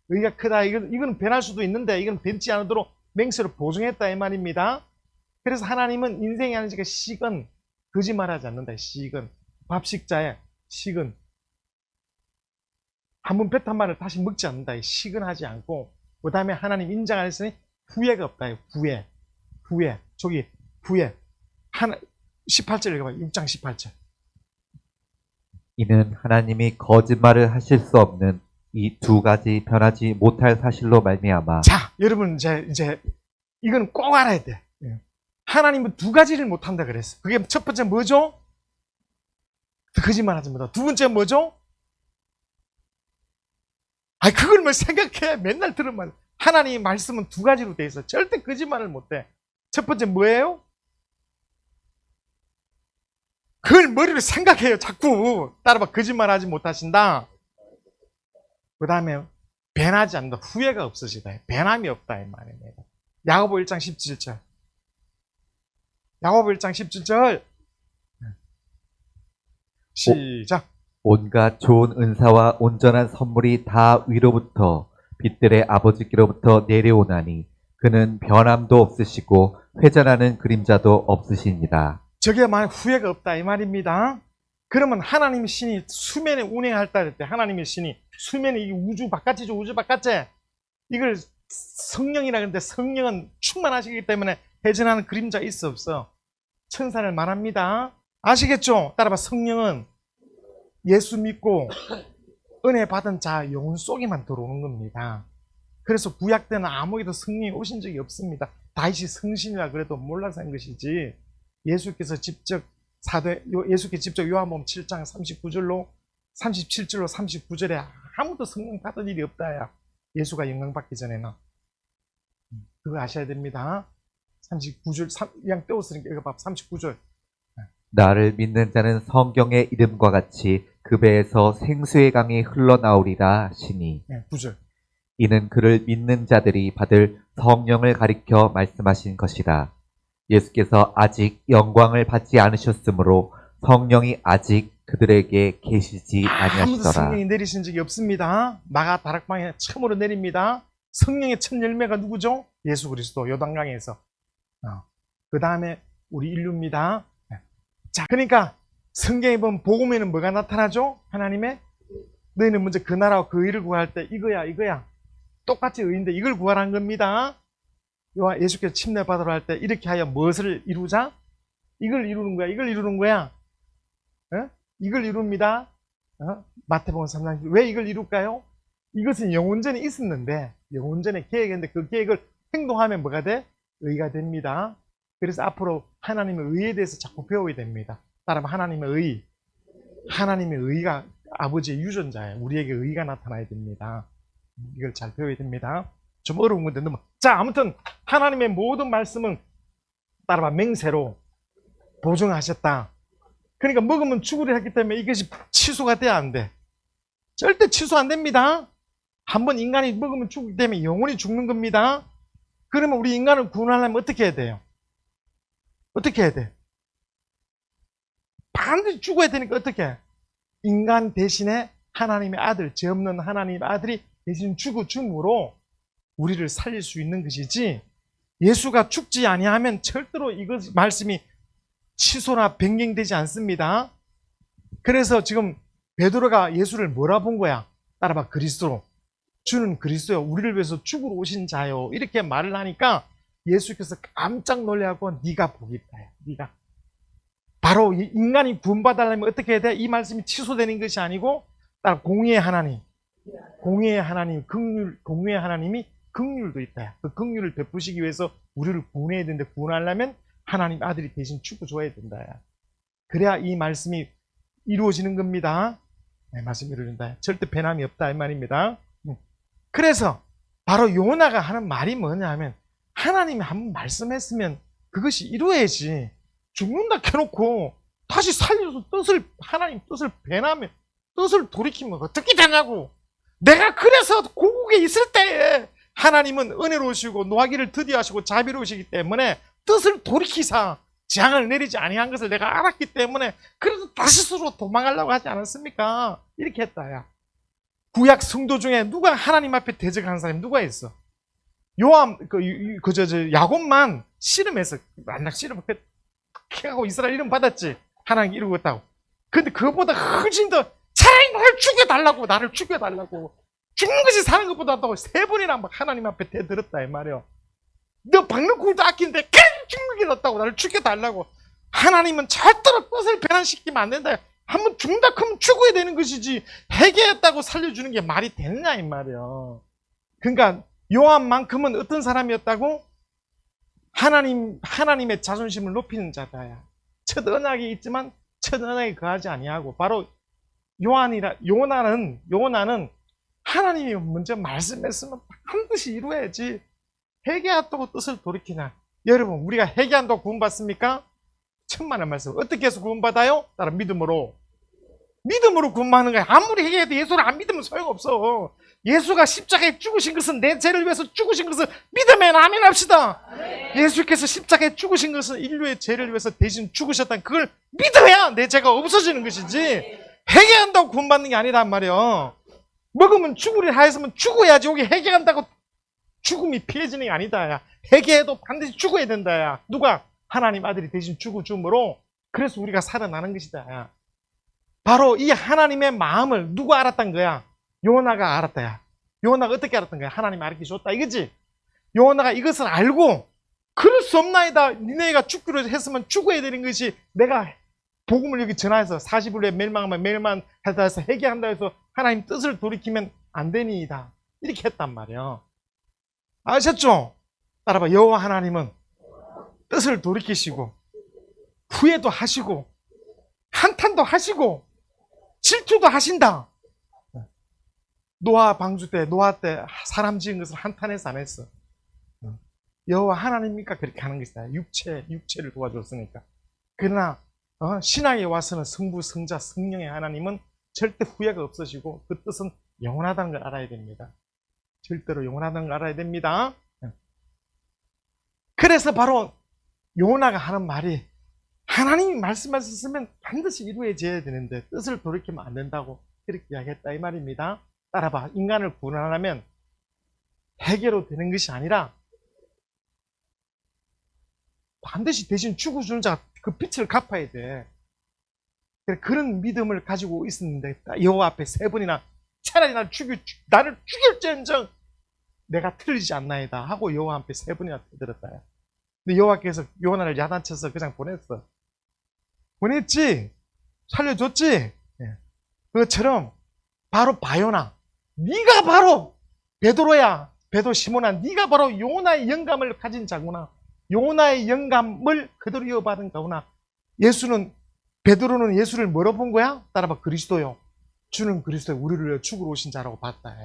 의가 크다. 이건 변할 수도 있는데 이건 변치 않도록 맹세로 보증했다 이 말입니다. 그래서 하나님은 인생이 하는 식은 거짓말하지 않는다. 식은 밥식자의 식은 한 번 뱉은 말을 다시 먹지 않는다. 식은 하지 않고 그 다음에 하나님 인정하셨으니 후회가 없다. 후회. 저기 후회. 18절 읽어봐요. 6장 18절. 이는 하나님이 거짓말을 하실 수 없는 이 두 가지 변하지 못할 사실로 말미암아. 자, 여러분 이제 이건 꼭 알아야 돼. 하나님은 두 가지를 못한다 그랬어. 그게 첫 번째 뭐죠? 거짓말하지 못한다. 두 번째 뭐죠? 그걸 뭐 생각해. 맨날 들은 말. 하나님의 말씀은 두 가지로 돼 있어. 절대 거짓말을 못해. 첫 번째 뭐예요? 그걸 머리로 생각해요. 자꾸 따라봐. 거짓말하지 못하신다. 그 다음에 변하지 않는다. 후회가 없으시다. 변함이 없다 이 말입니다. 야고보 1장 17절. 야고보 1장 17절. 시작. 온갖 좋은 은사와 온전한 선물이 다 위로부터 빛들의 아버지께로부터 내려오나니 그는 변함도 없으시고 회전하는 그림자도 없으시니라. 저게 만약 후회가 없다 이 말입니다. 그러면 하나님의 신이 수면에 운행할 때 하나님의 신이 수면에 이 우주 바깥이죠. 우주 바깥에 이걸 성령이라 그러는데 성령은 충만하시기 때문에 회전하는 그림자 있어 없어? 천사를 말합니다. 아시겠죠? 따라봐. 성령은 예수 믿고 은혜 받은 자 영혼 속에만 들어오는 겁니다. 그래서 구약 때는 아무에도 성령이 오신 적이 없습니다. 다윗이 성신이라 그래도 몰라서 한 것이지 예수께서 직접 요한복음 7장 39절로 37절로 39절에 아무도 성령 받은 일이 없다야. 예수가 영광 받기 전에는. 그거 아셔야 됩니다. 39절 그냥 떼었으니까 이거 봐. 39절. 나를 믿는 자는 성경의 이름과 같이 그 배에서 생수의 강이 흘러나오리라 하시니. 9절. 이는 그를 믿는 자들이 받을 성령을 가리켜 말씀하신 것이라. 예수께서 아직 영광을 받지 않으셨으므로 성령이 아직 그들에게 계시지 아무도 아니하시더라. 성령이 내리신 적이 없습니다. 마가 다락방에 처음으로 내립니다. 성령의 첫 열매가 누구죠? 예수 그리스도 요단강에서. 그 다음에 우리 인류입니다. 자, 그러니까 성경에 보면 복음에는 뭐가 나타나죠? 하나님의 너희는 먼저 그 나라와 그 의를 구할 때 이거야. 똑같이 의인데 이걸 구하라는 겁니다. 예수께서 침례받으러 할 때 이렇게 하여 무엇을 이루자? 이걸 이루는 거야. 이걸 이룹니다. 마태복음 3장. 왜 이걸 이룰까요? 이것은 영원전에 있었는데 영원전에 계획했는데 그 계획을 행동하면 뭐가 돼? 의가 됩니다. 그래서 앞으로 하나님의 의에 대해서 자꾸 배워야 됩니다. 따라서 하나님의 의가 아버지의 유전자예요. 우리에게 의가 나타나야 됩니다. 이걸 잘 배워야 됩니다. 좀 어려운 건데 너무. 자, 아무튼 하나님의 모든 말씀은 따라봐 맹세로 보증하셨다. 그러니까 먹으면 죽으리라 했기 때문에 이것이 취소가 돼야 안 돼. 절대 취소 안 됩니다. 한번 인간이 먹으면 죽기 때문에 영원히 죽는 겁니다. 그러면 우리 인간을 구원하려면 어떻게 해야 돼요? 어떻게 해야 돼? 반드시 죽어야 되니까 어떻게 해? 인간 대신에 하나님의 아들, 죄 없는 하나님의 아들이 대신 죽음으로 우리를 살릴 수 있는 것이지, 예수가 죽지 아니하면 절대로 이것 말씀이 취소나 변경되지 않습니다. 그래서 지금 베드로가 예수를 뭐라 본 거야? 따라봐, 그리스도로. 주는 그리스도요, 우리를 위해서 죽으러 오신 자요, 이렇게 말을 하니까 예수께서 깜짝 놀래하고 네가 복이 있다. 네가 바로 인간이 구원받으려면 어떻게 해야 돼? 이 말씀이 취소되는 것이 아니고 따라 공의의 하나님, 공의의 하나님이 긍휼도 있다. 그 긍휼을 베푸시기 위해서 우리를 구원해야 되는데, 구원하려면 하나님 아들이 대신 죽어줘야 된다. 그래야 이 말씀이 이루어지는 겁니다. 네, 말씀이 이루어진다. 절대 변함이 없다 이 말입니다. 그래서 바로 요나가 하는 말이 뭐냐 하면, 하나님이 한번 말씀했으면 그것이 이루어야지. 죽는다 켜놓고 다시 살려서 하나님 뜻을 변하면, 뜻을 돌이키면 어떻게 되냐고. 내가 그래서 고국에 있을 때에 하나님은 은혜로우시고 노하기를 드디하시고 자비로우시기 때문에 뜻을 돌이키사 재앙을 내리지 아니한 것을 내가 알았기 때문에 그래서 다시 스스로 도망가려고 하지 않았습니까? 이렇게 했다. 야, 구약 성도 중에 누가 하나님 앞에 대적한 사람이 누가 있어? 야곱만 씨름해서 만약 씨름 하고 이스라엘 이름 받았지. 하나님 이루고 있다고. 근데 그것보다 훨씬 더 차라리 나를 죽여달라고. 죽는 것이 사는 것보다 더 세 번이나 막 하나님 앞에 대들었다 이 말이요. 너 박는 굴도 아낀데 그냥 죽는 게 낫다고, 나를 죽여달라고. 하나님은 절대로 뜻을 변환시키면 안 된다. 한번 죽는다 그러면 죽어야 되는 것이지, 회개했다고 살려주는 게 말이 되느냐 이 말이요. 그러니까 요한만큼은 어떤 사람이었다고? 하나님의 자존심을 높이는 자다야. 첫 언약이 있지만 첫 언약에 거하지 아니하고, 바로 요나는 하나님이 먼저 말씀했으면 반드시 이루어야지. 회개한다고 뜻을 돌이키냐. 여러분, 우리가 회개한다고 구원받습니까? 천만의 말씀. 어떻게 해서 구원받아요? 따라 믿음으로 구원받는 거야. 아무리 회개해도 예수를 안 믿으면 소용없어. 예수가 십자가에 죽으신 것은, 내 죄를 위해서 죽으신 것을 믿으면 아멘 합시다. 예수께서 십자가에 죽으신 것은 인류의 죄를 위해서 대신 죽으셨다는 그걸 믿어야 내 죄가 없어지는 것이지, 회개한다고 구원받는 게 아니란 말이야. 먹으면 죽으리라 했으면 죽어야지. 여기 회개한다고 죽음이 피해지는 게 아니다. 야. 회개해도 반드시 죽어야 된다. 야. 누가? 하나님 아들이 대신 죽어줌으로. 그래서 우리가 살아나는 것이다. 야. 바로 이 하나님의 마음을 누가 알았단 거야? 요나가 알았다. 야. 요나가 어떻게 알았던 거야? 하나님이 알려줬다 이거지. 요나가 이것을 알고, 그럴 수 없나이다. 니네가 죽기로 했으면 죽어야 되는 것이, 내가 복음을 여기 전하여서 40일 후에 멸망하면 멸망하다 해서 회개한다 해서 하나님 뜻을 돌이키면 안 되니이다. 이렇게 했단 말이야. 아셨죠? 따라봐. 여호와 하나님은 뜻을 돌이키시고 후회도 하시고 한탄도 하시고 질투도 하신다. 노아 방주 때, 노아 때 사람 지은 것을 한탄해서 안 했어. 여호와 하나님이니까 그렇게 하는 것이다. 육체를 도와줬으니까. 그러나 신앙에 와서는 성부, 성자, 성령의 하나님은 절대 후회가 없으시고 그 뜻은 영원하다는 걸 알아야 됩니다. 절대로 영원하다는 걸 알아야 됩니다. 그래서 바로 요나가 하는 말이, 하나님이 말씀하셨으면 반드시 이루어져야 되는데 뜻을 돌이키면 안 된다고 그렇게 이야기했다 이 말입니다. 따라봐. 인간을 구원하려면 회개로 되는 것이 아니라 반드시 대신 죽어주는 자가 그 빛을 갚아야 돼. 그런 믿음을 가지고 있었는데 여호와 앞에 세 번이나 차라리 나를 죽일지언정 내가 틀리지 않나이다 하고 여호와 앞에 세 번이나 들었다. 근데 여호와께서 요나를 야단쳐서 그냥 보냈어. 보냈지. 살려줬지. 그것처럼 바로 바요나, 네가 바로 베드로야. 베드로 시몬아, 네가 바로 요나의 영감을 가진 자구나. 요나의 영감을 그대로 이어받은 거구나. 베드로는 예수를 뭐로 본 거야? 따라봐, 그리스도요. 주는 그리스도요. 우리를 위해 죽으러 오신 자라고 봤다.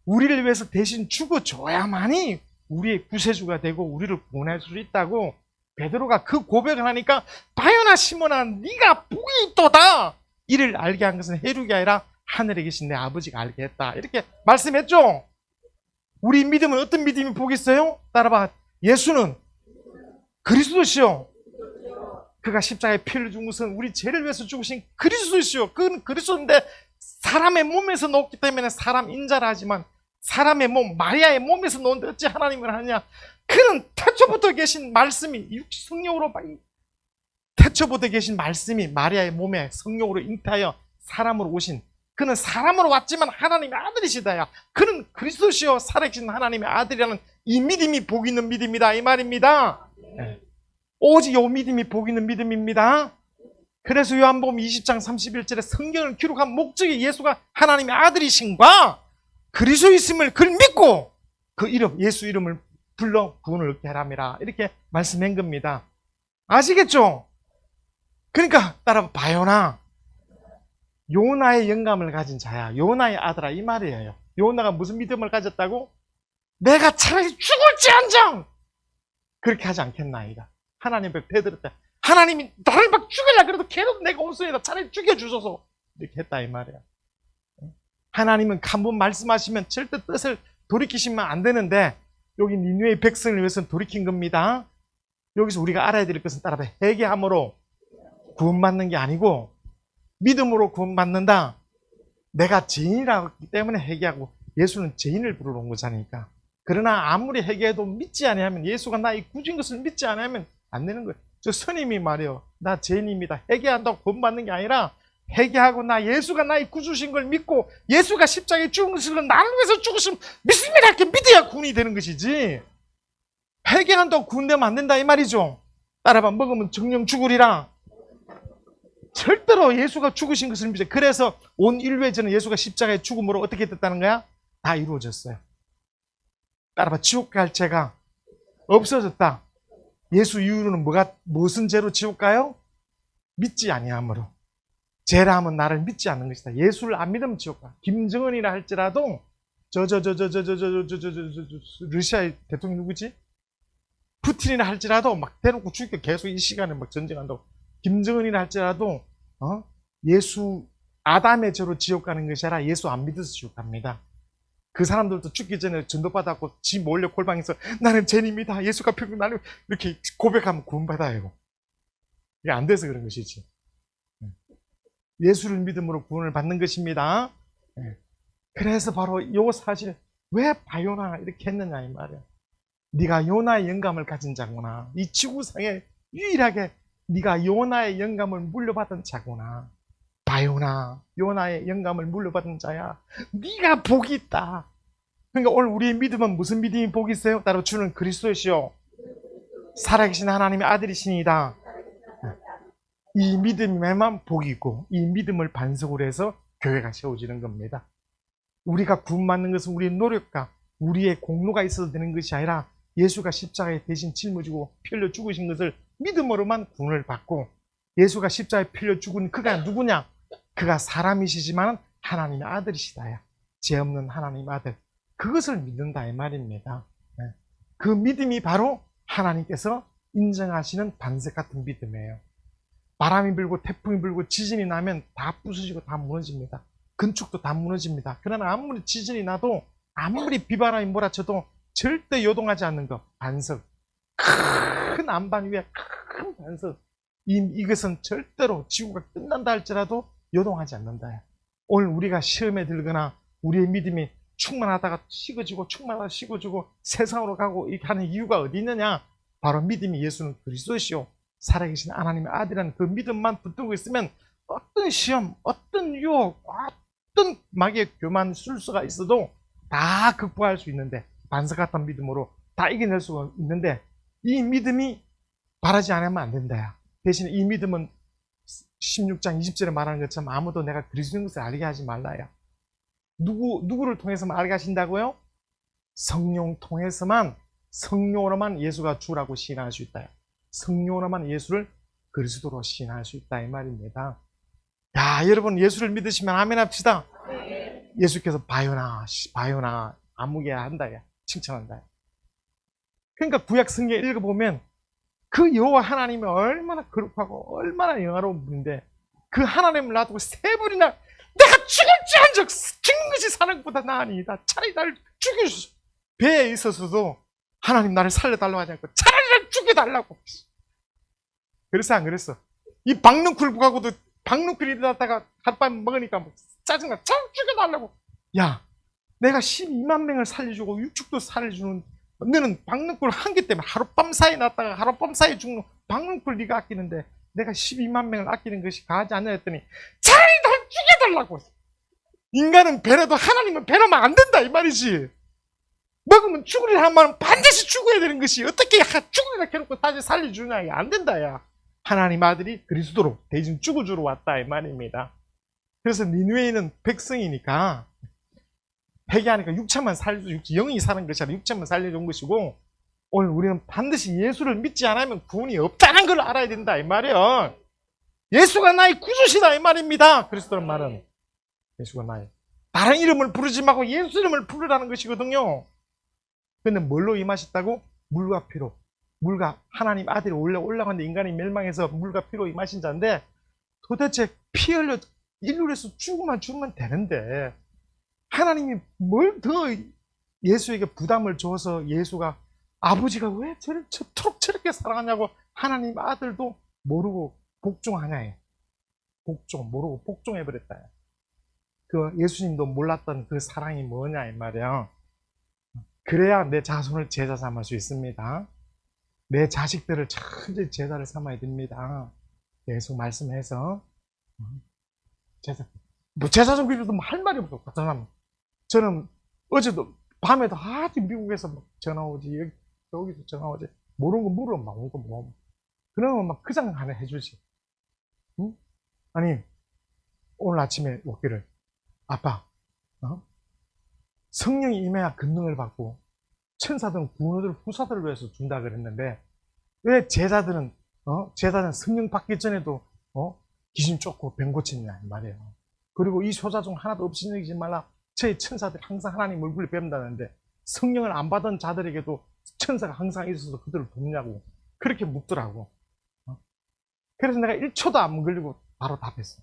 우리를 위해서 대신 죽어줘야만이 우리의 구세주가 되고 우리를 구원할 수 있다고 베드로가 그 고백을 하니까 바요나 시몬아 네가 복이 있도다. 이를 알게 한 것은 해륙이 아니라 하늘에 계신 내 아버지가 알게 했다. 이렇게 말씀했죠. 우리 믿음은 어떤 믿음이 복이 있어요? 따라봐. 예수는 그리스도시요. 그가 십자가에 피를 준 것은 우리 죄를 위해서 죽으신 그리스도시요. 그는 그리스도인데 사람의 몸에서 놓기 때문에 사람 인자라 하지만 사람의 몸, 마리아의 몸에서 놓은데 어찌 하나님을 하느냐. 그는 태초부터 계신 말씀이 성령으로 태초부터 계신 말씀이 마리아의 몸에 성령으로 잉태하여 사람으로 오신, 그는 사람으로 왔지만 하나님의 아들이시다야. 그는 그리스도시요 살아계신 하나님의 아들이라는 이 믿음이 복 있는 믿음이다 이 말입니다. 네. 오직 이 믿음이 복 있는 믿음입니다. 그래서 요한복음 20장 31절에 성경을 기록한 목적이 예수가 하나님의 아들이신과 그리스도이심을 그를 믿고 그 이름, 예수 이름을 불러 구원을 얻게 하람이라 이렇게 말씀한 겁니다. 아시겠죠? 그러니까 따라 바요나 요나의 영감을 가진 자야. 요나의 아들아 이 말이에요. 요나가 무슨 믿음을 가졌다고? 내가 차라리 죽을지언정 그렇게 하지 않겠나이다. 하나님 앞에 대들었다. 하나님이 나를 막 죽이려 그래도 계속 내가 온순이다. 차라리 죽여주소서 이렇게 했다 이 말이야. 하나님은 한 번 말씀하시면 절대 뜻을 돌이키시면 안 되는데 여기 니느웨의 백성을 위해서는 돌이킨 겁니다. 여기서 우리가 알아야 될 것은 따라봐. 회개함으로 구원받는 게 아니고 믿음으로 구원받는다. 내가 죄인이라기 때문에 회개하고 예수는 죄인을 부르러 온 거잖아요. 그러나 아무리 회개해도 믿지 않으면 예수가 나의 구주인 것을 믿지 않으면 안 되는 거예요. 저 스님이 말이요. 나 죄인입니다. 회개한다고 구원받는 게 아니라 회개하고 예수가 나의 구주신 걸 믿고 예수가 십자가에 죽은 것을 나를 위해서 죽으시면 믿습니다. 이렇게 믿어야 구원이 되는 것이지. 회개한다고 구원되면 안 된다 이 말이죠. 따라봐. 먹으면 정령 죽으리라. 절대로 예수가 죽으신 것을 믿어요. 그래서 온 인류의 죄는 예수가 십자가에 죽음으로 어떻게 됐다는 거야? 다 이루어졌어요. 따라봐. 지옥 갈 죄가 없어졌다. 예수 이후로는 무슨 죄로 지옥 가요? 믿지 아니함으로. 죄라 하면 나를 믿지 않는 것이다. 예수를 안 믿으면 지옥 가. 김정은이라 할지라도 러시아의 대통령 누구지? 푸틴이라 할지라도 막 대놓고 죽여 계속 이 시간에 막 전쟁한다고. 김정은이라 할지라도 예수 아담의 죄로 지옥 가는 것이 아니라 예수 안 믿어서 지옥 갑니다. 그 사람들도 죽기 전에 전도받았고 지 몰래 골방에서 나는 죄인입니다. 예수가 평생 나를 이렇게 고백하면 구원받아요. 이게 안 돼서 그런 것이지. 예수를 믿음으로 구원을 받는 것입니다. 그래서 바로 이 사실 왜 바요나 이렇게 했느냐 이 말이야. 네가 요나의 영감을 가진 자구나. 이 지구상에 유일하게 네가 요나의 영감을 물려받은 자구나. 바요나 요나의 영감을 물려받은 자야. 네가 복이 있다. 그러니까 오늘 우리의 믿음은 무슨 믿음이 복이 있어요? 따로 주는 그리스도시요 살아계신 하나님의 아들이시니이다. 이 믿음에만 복이 있고 이 믿음을 반석으로 해서 교회가 세워지는 겁니다. 우리가 구원받는 것은 우리의 노력과 우리의 공로가 있어서 되는 것이 아니라 예수가 십자가에 대신 짊어지고 피 흘려 죽으신 것을 믿음으로만 구원을 받고 예수가 십자가에 피 흘려 죽은 그가 누구냐? 그가 사람이시지만 하나님의 아들이시다야. 죄 없는 하나님의 아들. 그것을 믿는다 이 말입니다. 그 믿음이 바로 하나님께서 인정하시는 반석 같은 믿음이에요. 바람이 불고 태풍이 불고 지진이 나면 다 부서지고 다 무너집니다. 건축도 다 무너집니다. 그러나 아무리 지진이 나도 아무리 비바람이 몰아쳐도 절대 요동하지 않는 것. 반석. 큰 안반 위에 큰 반석. 이것은 절대로 지구가 끝난다 할지라도 요동하지 않는다. 오늘 우리가 시험에 들거나 우리의 믿음이 충만하다가 식어지고 충만하다가 식어지고 세상으로 가고 이렇게 하는 이유가 어디 있느냐? 바로 믿음이 예수는 그리스도시요 살아계신 하나님의 아들이라는 그 믿음만 붙들고 있으면 어떤 시험, 어떤 유혹, 어떤 마귀의 교만 술수가 있어도 다 극복할 수 있는데 반석 같은 믿음으로 다 이겨낼 수가 있는데 이 믿음이 바라지 않으면 안 된다. 대신에 이 믿음은 16장 20절에 말하는 것처럼 아무도 내가 그리스도인 것을 알게 하지 말라야. 누구를 통해서만 알게 하신다고요? 성령 통해서만 성령으로만 예수가 주라고 시인할 수 있다. 성령으로만 예수를 그리스도로 시인할 수 있다 이 말입니다. 야, 여러분 예수를 믿으시면 아멘 합시다. 예수께서 바요나 아무개야 한다 칭찬한다. 그러니까 구약 성경 읽어보면 그 여호와 하나님이 얼마나 거룩하고 얼마나 영화로운 분인데 그 하나님을 놔두고 세 번이나 내가 죽을지언정 죽는 것이 사는 것보다 나으니이다. 차라리 나를 죽여주소. 배에 있어서도 하나님 나를 살려달라고 하지 않고 차라리 나를 죽여달라고. 그래서 안 그랬어? 이 박능쿨하고도 박능쿨이 일어났다가 핫밤 먹으니까 뭐 짜증나. 차라리 죽여달라고. 야, 내가 12만 명을 살려주고 육축도 살려주는 너는 박능쿨 한 개 때문에 하룻밤 사이에 났다가 하룻밤 사이에 죽는 박능쿨 네가 아끼는데 내가 12만 명을 아끼는 것이 가하지 않냐 했더니 차라리 날 죽여달라고. 인간은 배려도 하나님은 배려면 안 된다 이 말이지. 먹으면 죽으리라 하면 반드시 죽어야 되는 것이 어떻게 죽으리라 해놓고 다시 살려주냐. 이게 안 된다 야. 하나님 아들이 그리스도로 대신 죽어주러 왔다 이 말입니다. 그래서 니느웨이는 백성이니까 회개하니까 육체만 살려주고 영이 사는 것이 아니라 육체만 살려준 것이고 오늘 우리는 반드시 예수를 믿지 않으면 구원이 없다는 걸 알아야 된다 이 말이에요. 예수가 나의 구주시다 이 말입니다. 그리스도는 말은 예수가 나의 다른 이름을 부르지 말고 예수 이름을 부르라는 것이거든요. 근데 뭘로 임하셨다고? 물과 피로. 물과 하나님 아들이 올라갔는데 인간이 멸망해서 물과 피로 임하신 자인데 도대체 피 흘려 인류에서 죽으면 되는데 하나님이 뭘 더 예수에게 부담을 줘서 예수가 아버지가 왜 저토록 저렇게 사랑하냐고 하나님 아들도 모르고 복종하냐. 모르고 복종해버렸다. 그 예수님도 몰랐던 그 사랑이 뭐냐 이 말이야. 그래야 내 자손을 제자 삼을 수 있습니다. 내 자식들을 천천히 제자를 삼아야 됩니다. 계속 말씀해서 제자 좀 그래도 할 말이 없어. 저는 어제도 밤에도 아주 미국에서 막 전화 오지 여기서 전화 오지 모르는 거 물어 막 오고 뭐 그러면 막 그장 하나 해주지. 응? 아니 오늘 아침에 오기를 아빠 성령이 임해야 권능을 받고 천사들은 구원을 후사들을 위해서 준다 그랬는데 왜 제자들은 성령 받기 전에도 귀신 쫓고 병 고치냐 말이에요. 그리고 이 소자 중 하나도 없이지 말라. 저희 천사들이 항상 하나님 얼굴을 뵙는다는데 성령을 안 받은 자들에게도 천사가 항상 있어서 그들을 돕냐고 그렇게 묻더라고. 그래서 내가 1초도 안 걸리고 바로 답했어.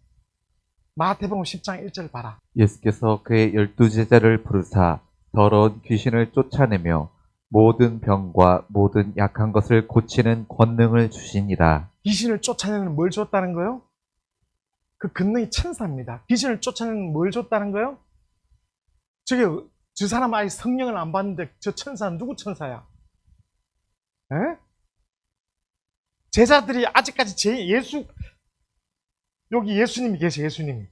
마태복음 10장 1절 봐라. 예수께서 그의 12제자를 부르사 더러운 귀신을 쫓아내며 모든 병과 모든 약한 것을 고치는 권능을 주시니라. 귀신을 쫓아내는 뭘 줬다는 거요? 그 권능이 천사입니다. 귀신을 쫓아내는 뭘 줬다는 거요? 저 사람 아예 성령을 안 받는데 저 천사는 누구 천사야? 에? 제자들이 아직까지 여기 예수님이 계셔. 예수님.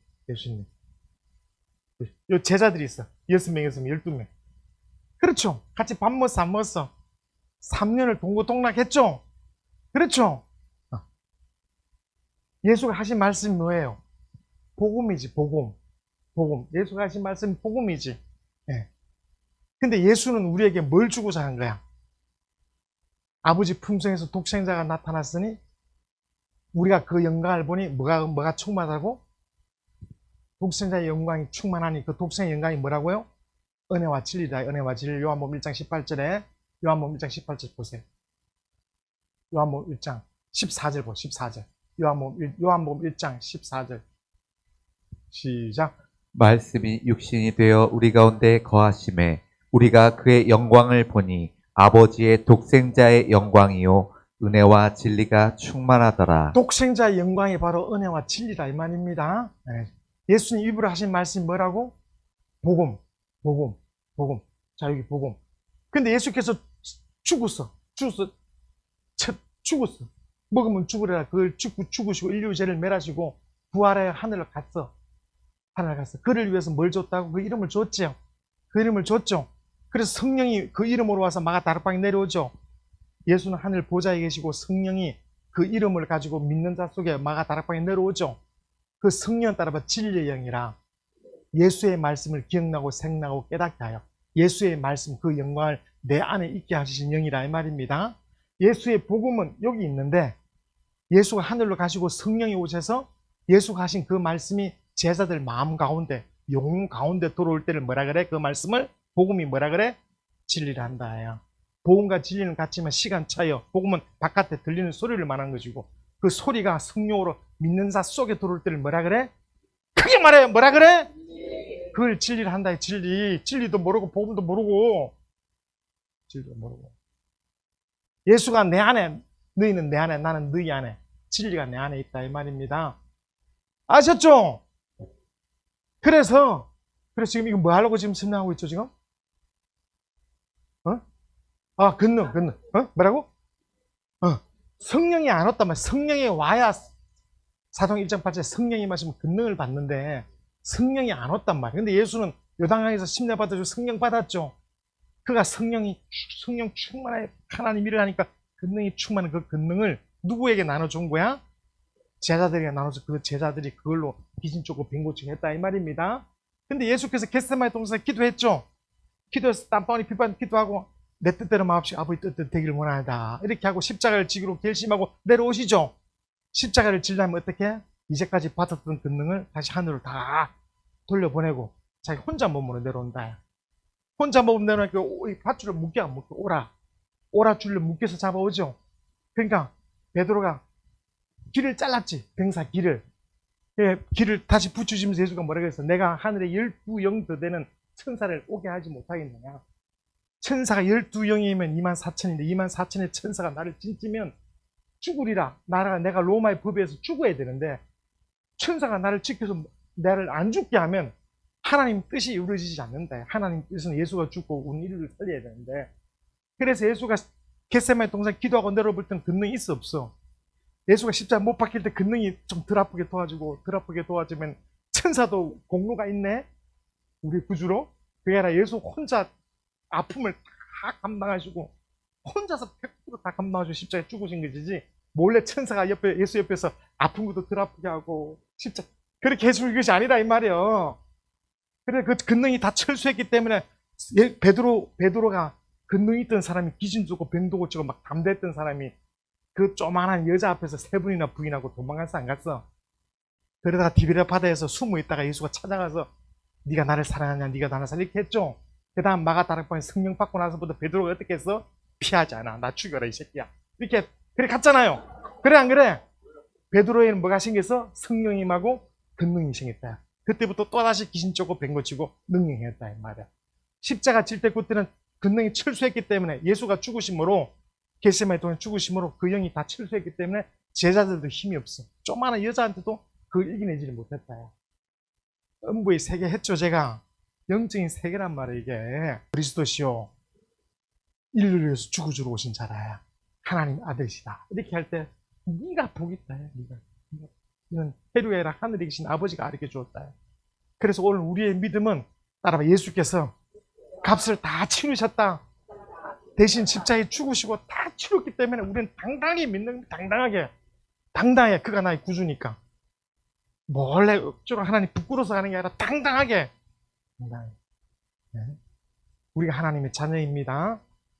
요 제자들이 있어. 6명, 12명. 그렇죠. 같이 밥 먹었어, 안 먹었어? 3년을 동고동락했죠? 그렇죠? 예수가 하신 말씀이 뭐예요? 복음이지, 복음. 예수가 하신 말씀이 복음이지. 예. 근데 예수는 우리에게 뭘 주고자 한 거야? 아버지 품성에서 독생자가 나타났으니 우리가 그 영광을 보니 뭐가 충만하고? 독생자의 영광이 충만하니 그 독생의 영광이 뭐라고요? 은혜와 진리다. 은혜와 진리. 요한복음 1장 18절에 요한복음 1장 18절 보세요. 요한복음 1장 14절 보세요. 14절. 요한복음 1장 14절. 시작. 말씀이 육신이 되어 우리 가운데 거하심에 우리가 그의 영광을 보니 아버지의 독생자의 영광이요 은혜와 진리가 충만하더라. 독생자의 영광이 바로 은혜와 진리다 이 말입니다. 예수님 입으로 하신 말씀이 뭐라고? 복음. 자 여기 복음. 근데 예수께서 죽었어. 먹으면 죽으리라. 그걸 죽으시고 인류의 죄를 멸하시고 부활하여 하늘을 갔어. 그를 위해서 뭘 줬다고? 그 이름을 줬죠. 그래서 성령이 그 이름으로 와서 마가 다락방에 내려오죠. 예수는 하늘 보좌에 계시고 성령이 그 이름을 가지고 믿는 자 속에 마가 다락방에 내려오죠. 그 성령 따라 진리의 영이라 예수의 말씀을 기억나고 생각나고 깨닫게 하여 예수의 말씀, 그 영광을 내 안에 있게 하시는 영이라 이 말입니다. 예수의 복음은 여기 있는데 예수가 하늘로 가시고 성령이 오셔서 예수가 하신 그 말씀이 제자들 마음 가운데, 영혼 가운데 들어올 때를 뭐라 그래? 그 말씀을 복음이 뭐라 그래? 진리를 한다예요. 복음과 진리는 같지만 시간 차이요. 복음은 바깥에 들리는 소리를 말하는 것이고 그 소리가 성령으로 믿는 자 속에 들어올 때를 뭐라 그래? 크게 말해요. 뭐라 그래? 그걸 진리를 한다. 진리. 진리도 모르고 복음도 모르고 진리도 모르고. 예수가 내 안에, 너희는 내 안에, 나는 너희 안에, 진리가 내 안에 있다 이 말입니다. 아셨죠? 그래서 지금 이거 뭐 하려고 지금 설명하고 있죠 지금? 권능. 뭐라고? 성령이 안 왔단 말이야. 성령이 와야 사도행 1장 8절에 성령이 마시면 권능을 받는데 성령이 안 왔단 말이야. 근데 예수는 요단강에서 침례 받아주고 성령 받았죠. 그가 성령 충만해 하나님 일을 하니까 권능이 충만한 그 권능을 누구에게 나눠준 거야? 제자들에게 나눠서 그 제자들이 그걸로 귀신 쫓고 빈 고치고 했다 이 말입니다. 근데 예수께서 겟세마네 동산에서 기도했죠. 기도해서 땀방울이 피반 기도하고 내 뜻대로 마옵시고 아버지 뜻대로 되기를 원하다 이렇게 하고 십자가를 지기로 결심하고 내려오시죠. 십자가를 지려면 어떻게? 이제까지 받았던 권능을 다시 하늘로 다 돌려보내고 자기 혼자 몸으로 내려온다. 혼자 몸으로 내려오니까 이 밧줄을 묶여 안 묶여? 오라 줄을 묶여서 잡아오죠. 그러니까 베드로가 길을 잘랐지. 병사 길을. 길을 다시 붙여주면서 예수가 뭐라고 했어? 내가 하늘에 12영 더 되는 천사를 오게 하지 못하겠느냐. 천사가 12영이면 24,000인데 24,000의 천사가 나를 찢으면 죽으리라. 내가 로마의 법에 의해서 죽어야 되는데 천사가 나를 지켜서 나를 안 죽게 하면 하나님 뜻이 이루어지지 않는다. 하나님 뜻은 예수가 죽고 우리 인류를 살려야 되는데 그래서 예수가 겟세마네 동산 기도하고 내려볼 때는 권능이 있어 없어? 예수가 십자가 못 박힐 때 권능이 좀 덜 아프게 도와주면 천사도 공로가 있네? 우리 구주로? 그게 아니라 예수 혼자 아픔을 다 감당하시고 혼자서 100% 다 감당하시고 십자가에 죽으신 것이지 몰래 천사가 예수 옆에서 아픈 것도 덜 아프게 하고 십자가 그렇게 해주는 것이 아니라 이 말이에요. 그래 그 권능이 다 철수했기 때문에 베드로가 권능이 있던 사람이 귀신 죽고 병도 고치고 막 담대했던 사람이 그 조만한 여자 앞에서 3분이나 부인하고 도망갔어 안 갔어? 그러다가 디베랴 바다에서 숨어 있다가 예수가 찾아가서 네가 나를 사랑하냐 네가 나를 사랑하냐 이렇게 했죠. 그 다음 마가다락방에 성령 받고 나서부터 베드로가 어떻게 했어? 피하지 않아. 나 죽여라 이 새끼야. 이렇게 그래 갔잖아요. 그래 안 그래? 베드로에는 뭐가 생겼어? 성령이 임하고 권능이 생겼다. 그때부터 또다시 귀신 쫓고 뱅 고치고 능력했다 이 말이야. 십자가 질 때 그때는 권능이 철수했기 때문에 예수가 죽으심으로 겟세마네 동산 죽으심으로 그 영이 다 철수했기 때문에 제자들도 힘이 없어. 조그마한 여자한테도 그걸 이겨내지를 못했다. 음부의 세계 했죠 제가. 영적인 세계란 말이에요 이게. 그리스도시요 인류를 위해서 죽어주러 오신 자라야. 하나님 아들이시다. 이렇게 할 때 네가 복 있다. 네가. 이건 헤루에라 하늘에 계신 아버지가 가르쳐 주었다. 그래서 오늘 우리의 믿음은 따라봐. 예수께서 값을 다 치르셨다. 대신 십자가에 죽으시고 다 치렀기 때문에 우리는 당당히 믿는 당당하게 그가 나의 구주니까 몰래 억지로 하나님 부끄러워서 가는 게 아니라 당당하게. 우리가 하나님의 자녀입니다.